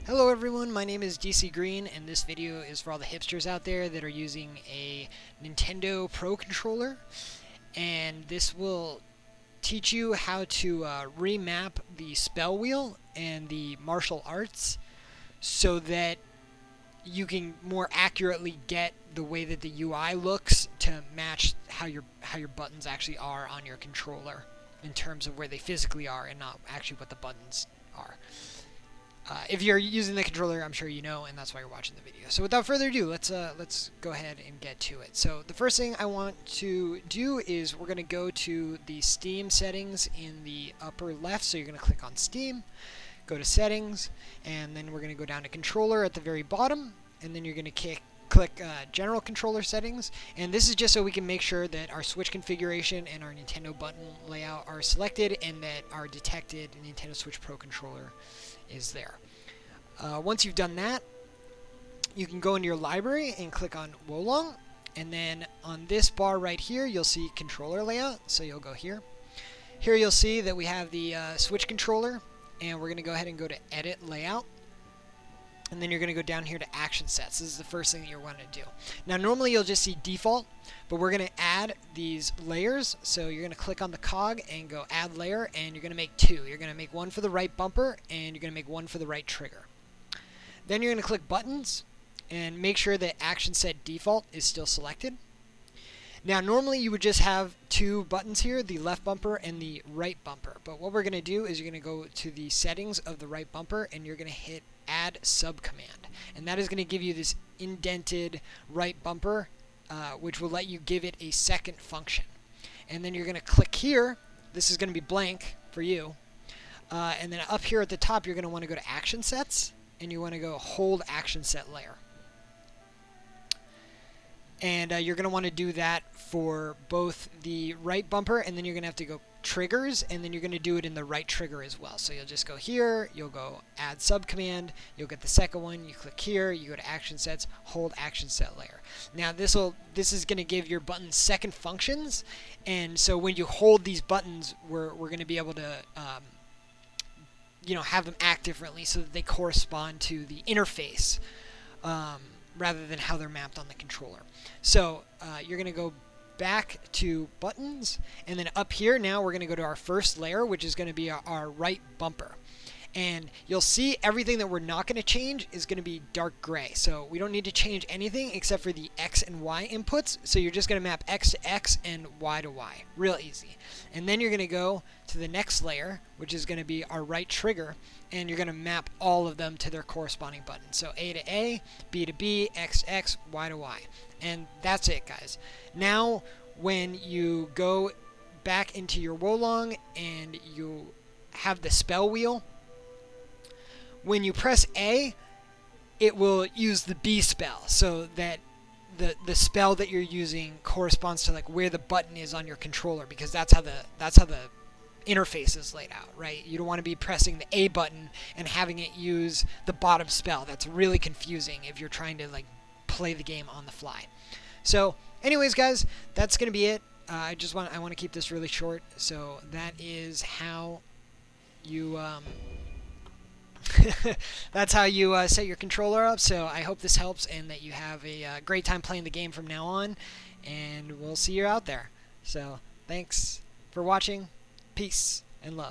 Hello everyone, my name is DC Green, and this video is for all the hipsters out there that are using a Nintendo Pro Controller. And this will teach you how to remap the spell wheel and the martial arts so that you can more accurately get the way that the UI looks to match how your buttons actually are on your controller in terms of where they physically are and not actually what the buttons are. If you're using the controller, I'm sure you know, and that's why you're watching the video. So without further ado, let's go ahead and get to it. So the first thing I want to do is we're going to go to the Steam settings in the upper left. So you're going to click on Steam, go to Settings, and then we're going to go down to Controller at the very bottom, and then you're going to click General Controller Settings. And this is just so we can make sure that our Switch configuration and our Nintendo button layout are selected and that our detected Nintendo Switch Pro Controller is there. Once you've done that, you can go into your library and click on Wolong, and then on this bar right here you'll see controller layout, so you'll go here. Here you'll see that we have the Switch controller, and we're going to go ahead and go to Edit Layout, and then you're going to go down here to Action Sets. This is the first thing that you're going to do. Now normally you'll just see Default, but we're going to add these layers. So you're going to click on the cog and go Add Layer, and you're going to make two. You're going to make one for the right bumper, and you're going to make one for the right trigger. Then you're going to click Buttons, and make sure that Action Set Default is still selected. Now normally you would just have two buttons here, the left bumper and the right bumper. But what we're going to do is you're going to go to the settings of the right bumper, and you're going to hit Add Subcommand, and that is going to give you this indented right bumper, which will let you give it a second function. And then you're going to click here. This is going to be blank for you, and then up here at the top you're going to want to go to Action Sets, and you want to go Hold Action Set Layer. And you're going to want to do that for both the right bumper, and then you're going to have to go Triggers, and then you're going to do it in the right trigger as well. So you'll just go here, you'll go Add Subcommand, you'll get the second one, you click here, you go to Action Sets, Hold Action Set Layer. Now this is going to give your buttons second functions, and so when you hold these buttons, we're going to be able to have them act differently so that they correspond to the interface rather than how they're mapped on the controller. So you're going to go back to Buttons, and then up here now we're going to go to our first layer, which is going to be our right bumper. And you'll see everything that we're not going to change is going to be dark gray. So we don't need to change anything except for the X and Y inputs. So you're just going to map X to X and Y to Y. Real easy. And then you're going to go to the next layer, which is going to be our right trigger, and you're going to map all of them to their corresponding buttons. So A to A, B to B, X to X, Y to Y. And that's it, guys. Now when you go back into your Wolong and you have the spell wheel, when you press A, it will use the B spell, so that the spell that you're using corresponds to like where the button is on your controller, because that's how the interface is laid out, right? You don't want to be pressing the A button and having it use the bottom spell. That's really confusing if you're trying to like play the game on the fly. So anyways, guys, that's going to be it. I want to keep this really short. So that is how you that's how you set your controller up. So I hope this helps and that you have a great time playing the game from now on, and we'll see you out there. So thanks for watching. Peace and love.